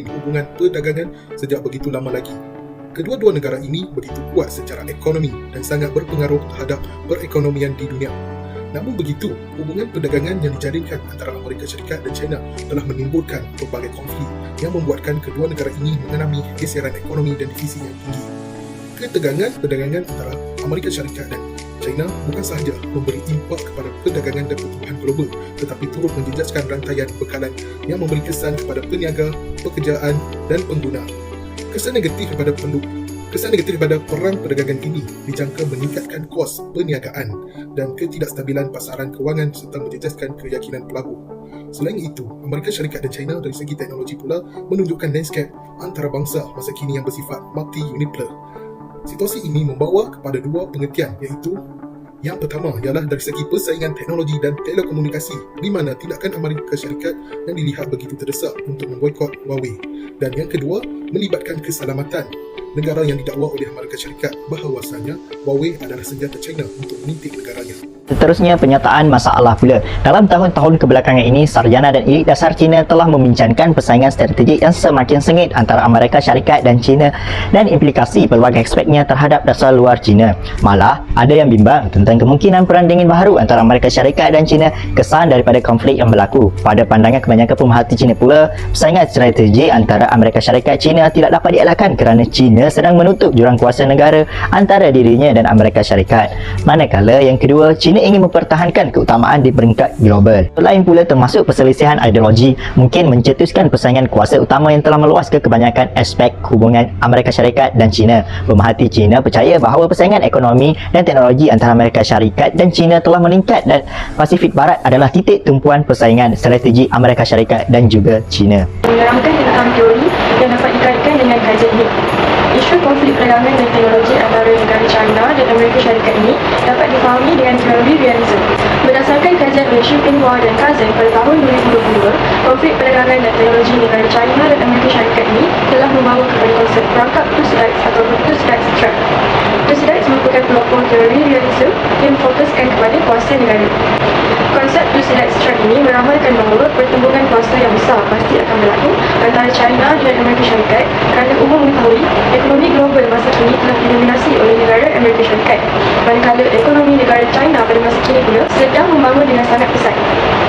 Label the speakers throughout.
Speaker 1: hubungan perdagangan sejak begitu lama lagi. Kedua-dua negara ini begitu kuat secara ekonomi dan sangat berpengaruh terhadap perekonomian di dunia. Namun begitu, hubungan perdagangan yang dijalinkan antara Amerika Syarikat dan China telah menimbulkan pelbagai konflik yang membuatkan kedua negara ini mengalami geseran ekonomi dan divisi yang tinggi. Ketegangan perdagangan antara Amerika Syarikat dan China bukan sahaja memberi impak kepada perdagangan dan pertumbuhan global, tetapi turut menjejaskan rantaian bekalan yang memberi kesan kepada peniaga, pekerjaan dan pengguna. Kesan negatif pada perang perdagangan ini dijangka meningkatkan kos perniagaan dan ketidakstabilan pasaran kewangan serta menjejaskan keyakinan pelaku. Selain itu, Amerika Syarikat dan China dari segi teknologi pula menunjukkan lanskap antarabangsa masa kini yang bersifat multi-unipolar. Situasi ini membawa kepada dua pengertian, iaitu yang pertama ialah dari segi persaingan teknologi dan telekomunikasi, di mana tindakan Amerika Syarikat yang dilihat begitu terdesak untuk memboikot Huawei, dan yang kedua melibatkan keselamatan negara yang didakwa oleh Amerika Syarikat bahawasanya Huawei adalah senjata China untuk menintik negaranya.
Speaker 2: Seterusnya, penyataan masalah pula. Dalam tahun-tahun kebelakangan ini, sarjana dan elit dasar China telah membincangkan persaingan strategik yang semakin sengit antara Amerika Syarikat dan China dan implikasi pelbagai aspeknya terhadap dasar luar China. Malah, ada yang bimbang tentang kemungkinan perang dingin baharu antara Amerika Syarikat dan China kesan daripada konflik yang berlaku. Pada pandangan kebanyakan pemerhati China pula, persaingan strategik antara Amerika Syarikat dan China tidak dapat dielakkan kerana China sedang menutup jurang kuasa negara antara dirinya dan Amerika Syarikat. Manakala yang kedua, China ingin mempertahankan keutamaan di peringkat global. Selain pula termasuk perselisihan ideologi mungkin mencetuskan persaingan kuasa utama yang telah meluas ke kebanyakan aspek hubungan Amerika Syarikat dan China. Pemerhati China percaya bahawa persaingan ekonomi dan teknologi antara Amerika Syarikat dan China telah meningkat dan Pasifik Barat adalah titik tumpuan persaingan strategi Amerika Syarikat dan juga China.
Speaker 3: Menerangkan tentang teori yang dapat dikaitkan dengan kajian ini. Isu konflik perdagangan dan teknologi antara negara China dan Amerika Syarikat ini dapat difahami dengan teori realism. Berdasarkan kajian oleh Xu Pinghua dan Kazan pada tahun 2022, konflik perdagangan dan teknologi negara China dan Amerika Syarikat ini telah membawa kepada konsep perangkap Two-Sides atau Two-Sides Trap. Two-Sides merupakan pelopor teori realism yang memfokuskan kepada kuasa negara. Konsep Two-Sides Trap ini meramalkan bahawa pertempuran kuasa yang besar pasti akan berlaku antara China dan Amerika Syarikat kerana umum mengetahui ekonomi global masa kini telah didominasi oleh negara Amerika Syarikat, manakala ekonomi negara China pada masa kini pula sedang membangun dengan sangat pesat.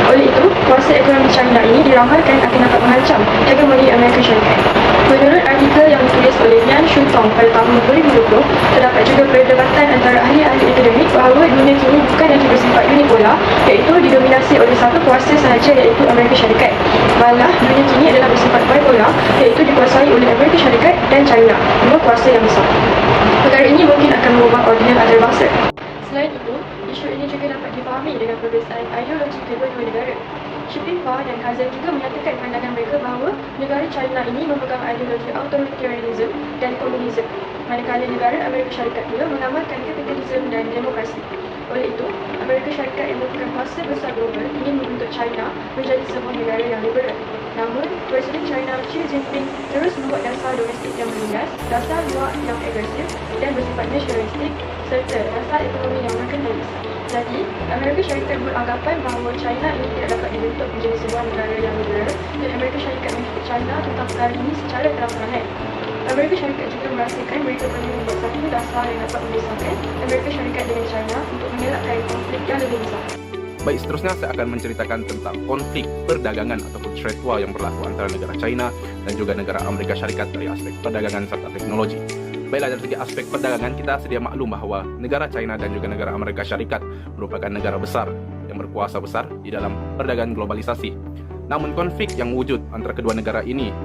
Speaker 3: Oleh itu, kuasa ekonomi China ini diramalkan akan dapat mengancam hegemoni Amerika Syarikat. Menurut artikel yang ditulis oleh Yan Shutong pada tahun 2020, terdapat juga perdebatan antara ahli-ahli akademik bahawa dunia kini bukan lagi bersifat unipolar, iaitu didominasi oleh satu kuasa sahaja, iaitu Amerika Syarikat. Malah, dunia kini adalah bersifat bipolar, iaitu dikuasai oleh Amerika Syarikat dan China, dua kuasa yang besar. Perkara ini mungkin akan mengubah ordinan antarabangsa. Selain itu, isu ini juga dapat difahami dengan perbezaan ideologi kedua-dua negara. Xu Pinghua dan Kazan juga menyatakan pandangan mereka bahawa negara China ini memegang ideologi authoritarianism dan komunisme, manakala negara Amerika Syarikat pula mengamalkan kapitalisme dan demokrasi. Oleh itu, Amerika Syarikat yang merupakan kuasa besar global ingin membentuk China menjadi sebuah negara yang liberal. Namun, Presiden China Xi Jinping terus membuat dasar domestik yang menindas, dasar luar yang agresif dan bersifat nasionalistik serta dasar ekonomi yang merkantilis. Jadi, Amerika Syarikat beranggapan bahawa China ini tidak dapat dibentuk menjadi sebuah negara yang liberal dan Amerika Syarikat mengikut China tentang perkara ini secara terang-terangan. Amerika Syarikat juga merasakan mereka perlu membuat satu dasar yang dapat memisahkan Amerika Syarikat dengan China untuk mengelakkan konflik yang lebih besar.
Speaker 4: Baik, seterusnya saya akan menceritakan tentang konflik perdagangan ataupun trade war yang berlaku antara negara China dan juga negara Amerika Syarikat dari aspek perdagangan serta teknologi. Baiklah, dari segi aspek perdagangan, kita sedia maklum bahawa negara China dan juga negara Amerika Syarikat merupakan negara besar yang berkuasa besar di dalam perdagangan globalisasi. Namun konflik yang wujud antara kedua negara ini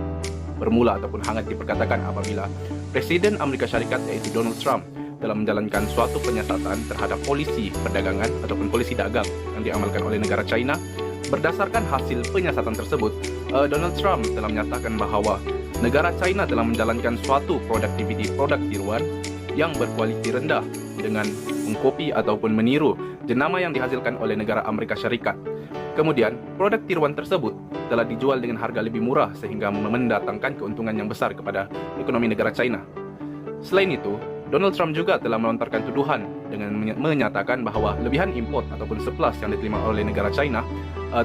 Speaker 4: bermula ataupun hangat diperkatakan apabila Presiden Amerika Syarikat iaitu Donald Trump dalam menjalankan suatu penyiasatan terhadap polisi perdagangan ataupun polisi dagang yang diamalkan oleh negara China. Berdasarkan hasil penyiasatan tersebut, Donald Trump telah menyatakan bahawa negara China telah menjalankan suatu produk tiruan yang berkualiti rendah dengan mengkopi ataupun meniru jenama yang dihasilkan oleh negara Amerika Syarikat. Kemudian, produk tiruan tersebut telah dijual dengan harga lebih murah sehingga mendatangkan keuntungan yang besar kepada ekonomi negara China. Selain itu, Donald Trump juga telah melontarkan tuduhan dengan menyatakan bahawa lebihan import ataupun surplus yang diterima oleh negara China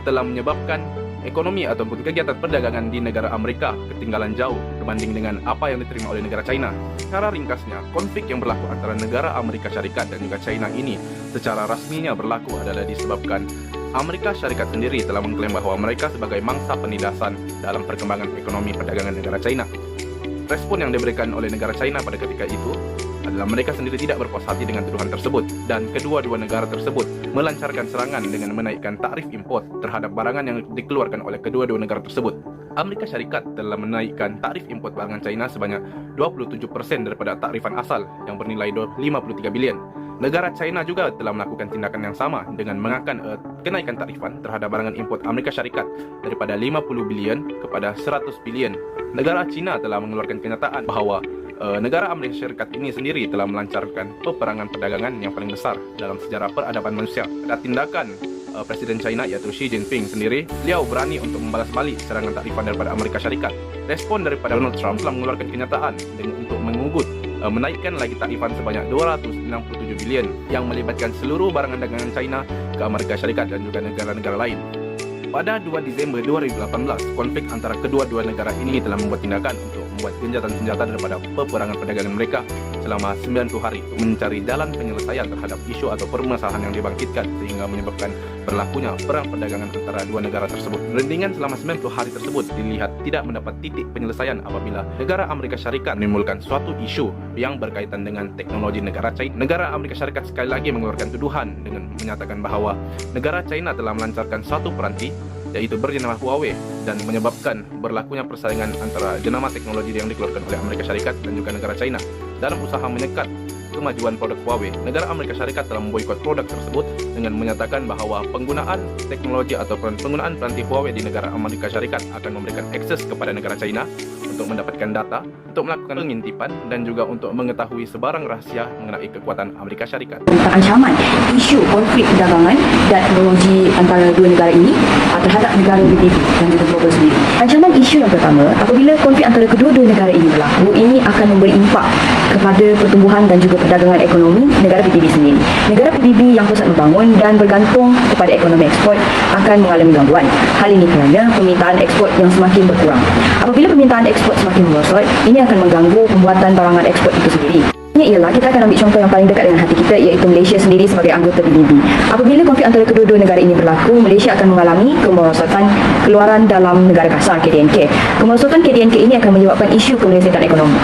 Speaker 4: telah menyebabkan ekonomi ataupun kegiatan perdagangan di negara Amerika ketinggalan jauh berbanding dengan apa yang diterima oleh negara China. Secara ringkasnya, konflik yang berlaku antara negara Amerika Syarikat dan juga China ini secara rasminya berlaku adalah disebabkan Amerika Syarikat sendiri telah mengklaim bahawa mereka sebagai mangsa penindasan dalam perkembangan ekonomi perdagangan negara China. Respon yang diberikan oleh negara China pada ketika itu adalah mereka sendiri tidak berpuas hati dengan tuduhan tersebut dan kedua-dua negara tersebut melancarkan serangan dengan menaikkan tarif import terhadap barangan yang dikeluarkan oleh kedua-dua negara tersebut. Amerika Syarikat telah menaikkan tarif import barangan China sebanyak 27% daripada takrifan asal yang bernilai 53 bilion. Negara China juga telah melakukan tindakan yang sama dengan mengakan kenaikan tarifan terhadap barangan import Amerika Syarikat daripada 50 bilion kepada 100 bilion. Negara China telah mengeluarkan kenyataan bahawa negara Amerika Syarikat ini sendiri telah melancarkan peperangan perdagangan yang paling besar dalam sejarah peradaban manusia. Pada tindakan Presiden China iaitu Xi Jinping sendiri, beliau berani untuk membalas balik serangan takrifan daripada Amerika Syarikat. Respon daripada Donald Trump telah mengeluarkan kenyataan untuk mengugut menaikkan lagi takrifan sebanyak 267 bilion yang melibatkan seluruh barangan dagangan China ke Amerika Syarikat dan juga negara-negara lain. Pada 2 Disember 2018, konflik antara kedua-dua negara ini telah membuat tindakan untuk membuat gencatan senjata daripada peperangan perdagangan mereka selama 90 hari untuk mencari jalan penyelesaian terhadap isu atau permasalahan yang dibangkitkan sehingga menyebabkan berlakunya perang perdagangan antara dua negara tersebut. Perundingan selama 90 hari tersebut dilihat tidak mendapat titik penyelesaian apabila negara Amerika Syarikat menimbulkan suatu isu yang berkaitan dengan teknologi negara China. Negara Amerika Syarikat sekali lagi mengeluarkan tuduhan dengan menyatakan bahawa negara China telah melancarkan satu peranti yaitu bernama Huawei dan menyebabkan berlakunya persaingan antara jenama teknologi yang dikeluarkan oleh Amerika Syarikat dan juga negara China. Dalam usaha menyekat kemajuan produk Huawei, negara Amerika Syarikat telah memboikot produk tersebut dengan menyatakan bahawa penggunaan teknologi atau penggunaan peranti Huawei di negara Amerika Syarikat akan memberikan akses kepada negara China untuk mendapatkan data, untuk melakukan pengintipan dan juga untuk mengetahui sebarang rahasia mengenai kekuatan Amerika Syarikat.
Speaker 5: Ancaman isu konflik perdagangan dan teknologi antara dua negara ini terhadap negara PBB dan juga global sendiri. Ancaman isu yang pertama, apabila konflik antara kedua-dua negara ini berlaku, ini akan memberi impak kepada pertumbuhan dan juga perdagangan ekonomi negara PBB sendiri. Negara PBB yang pusat membangun dan bergantung kepada ekonomi ekspor akan mengalami gangguan. Hal ini kerana permintaan ekspor yang semakin berkurang. Apabila permintaan ekspor semakin merosot, ini akan mengganggu pembuatan barangan ekspor itu sendiri. Ini ialah kita akan ambil contoh yang paling dekat dengan hati kita, iaitu Malaysia sendiri sebagai anggota PBB. Apabila konflik antara kedua-dua negara ini berlaku, Malaysia akan mengalami kemerosotan keluaran dalam negara kasar KDNK. Kemerosotan KDNK ini akan menyebabkan isu kemerosotan ekonomi.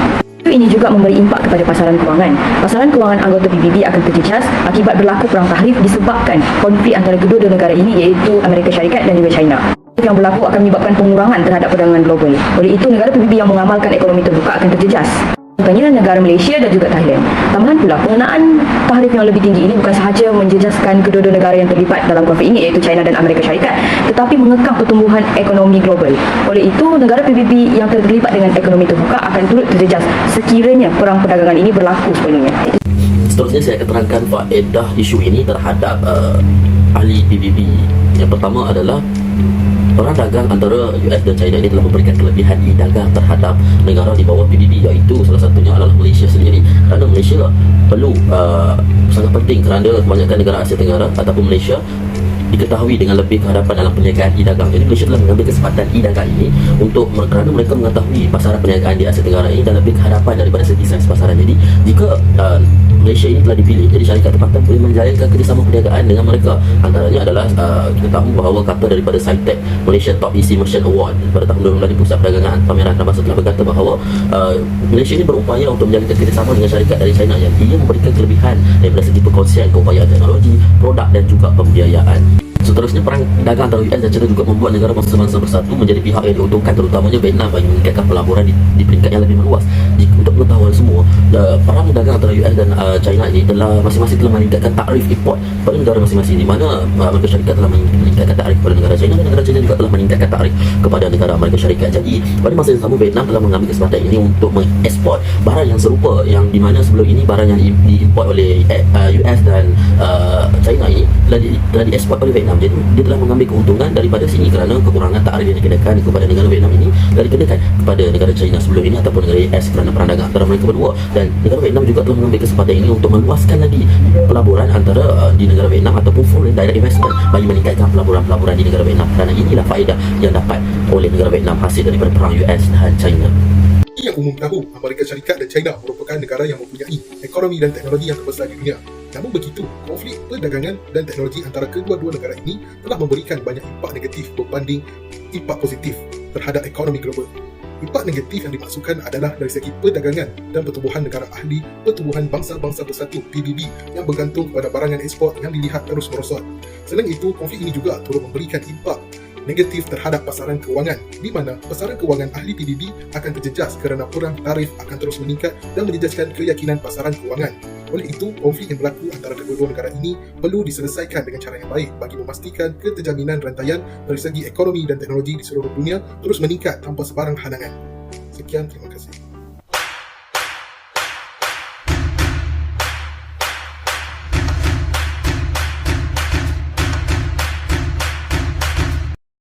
Speaker 5: Ini juga memberi impak kepada pasaran kewangan. Pasaran kewangan anggota PBB akan terjejas akibat berlaku perang tahrif disebabkan konflik antara kedua-dua negara ini, iaitu Amerika Syarikat dan juga China. Yang berlaku akan menyebabkan pengurangan terhadap perdagangan global. Oleh itu, negara PBB yang mengamalkan ekonomi terbuka akan terjejas. Contohnya negara Malaysia dan juga Thailand. Tambahan pula, penggunaan tarif yang lebih tinggi ini bukan sahaja menjejaskan kedua-dua negara yang terlibat dalam konflik ini, iaitu China dan Amerika Syarikat, tetapi mengekang pertumbuhan ekonomi global. Oleh itu, negara PBB yang terlibat dengan ekonomi terbuka akan turut terjejas sekiranya perang perdagangan ini berlaku sepenuhnya.
Speaker 6: Seterusnya saya akan terangkan faedah isu ini terhadap ahli PBB. Yang pertama adalah perang dagang antara US dan China ini telah memberikan kelebihan dagang terhadap negara di bawah PBB, iaitu salah satunya adalah Malaysia sendiri. Kerana Malaysia perlu sangat penting kerana kebanyakan negara Asia Tenggara ataupun Malaysia diketahui dengan lebih kehadapan dalam perniagaan e-dagang. Jadi Malaysia telah mengambil kesempatan e-dagang ini untuk kerana mereka mengetahui pasaran perniagaan di Asia Tenggara ini dan lebih kehadapan daripada segi saiz pasaran. Jadi jika Malaysia ini telah dipilih, jadi syarikat tempatan boleh menjalankan kerjasama perniagaan dengan mereka. Antaranya adalah kita tahu bahawa kata daripada Scitek Malaysia Top EC Merchant Award pada tahun 2000 di Pusat Perdagangan Pameran dan Pasar telah berkata bahawa Malaysia ini berupaya untuk menjalankan kerjasama dengan syarikat dari China yang ia memberikan kelebihan daripada segi perkongsian keupayaan teknologi, produk dan juga pembiayaan. Seterusnya, perang dagang antara US dan China juga membuat negara bangsa-bangsa bersatu menjadi pihak yang diuntungkan, terutamanya Vietnam bagi meningkatkan pelaburan di peringkat yang lebih meluas. Untuk pengetahuan semua, perang dagang antara US dan China ini masing-masing telah meningkatkan takrif import pada negara masing-masing, di mana Amerika Syarikat telah meningkatkan takrif kepada negara China dan negara China juga telah meningkatkan takrif kepada negara Amerika Syarikat. Jadi pada masa yang sama, Vietnam telah mengambil kesempatan ini untuk mengekspor barang yang serupa, yang di mana sebelum ini barang yang diimport oleh US dan China ini telah diekspor oleh Vietnam. Jadi dia telah mengambil keuntungan daripada sini kerana kekurangan takrif yang dikenakan kepada negara Vietnam ini telah dikenakan kepada negara China sebelum ini ataupun negara US kerana perang dagang antara mereka kedua, dan negara Vietnam juga telah mengambil kesempatan ini untuk meluaskan lagi pelaburan antara di negara Vietnam ataupun foreign direct investment bagi meningkatkan pelaburan-pelaburan di negara Vietnam, kerana inilah faedah yang dapat oleh negara Vietnam hasil daripada perang US dan China.
Speaker 1: Yang umum tahu, Amerika Syarikat dan China merupakan negara yang mempunyai ekonomi dan teknologi yang terbesar di dunia. Namun begitu, konflik perdagangan dan teknologi antara kedua-dua negara ini telah memberikan banyak impak negatif berbanding impak positif terhadap ekonomi global. Impak negatif yang dimaksudkan adalah dari segi perdagangan dan pertumbuhan negara ahli pertumbuhan bangsa-bangsa bersatu PBB yang bergantung kepada barangan ekspor yang dilihat terus merosot. Selain itu, konflik ini juga turut memberikan impak negatif terhadap pasaran kewangan, di mana pasaran kewangan ahli PBB akan terjejas kerana perang tarif akan terus meningkat dan menjejaskan keyakinan pasaran kewangan. Oleh itu, konflik yang berlaku antara kedua-dua negara ini perlu diselesaikan dengan cara yang baik bagi memastikan keterjaminan rantaian dari segi ekonomi dan teknologi di seluruh dunia terus meningkat tanpa sebarang halangan. Sekian, terima kasih.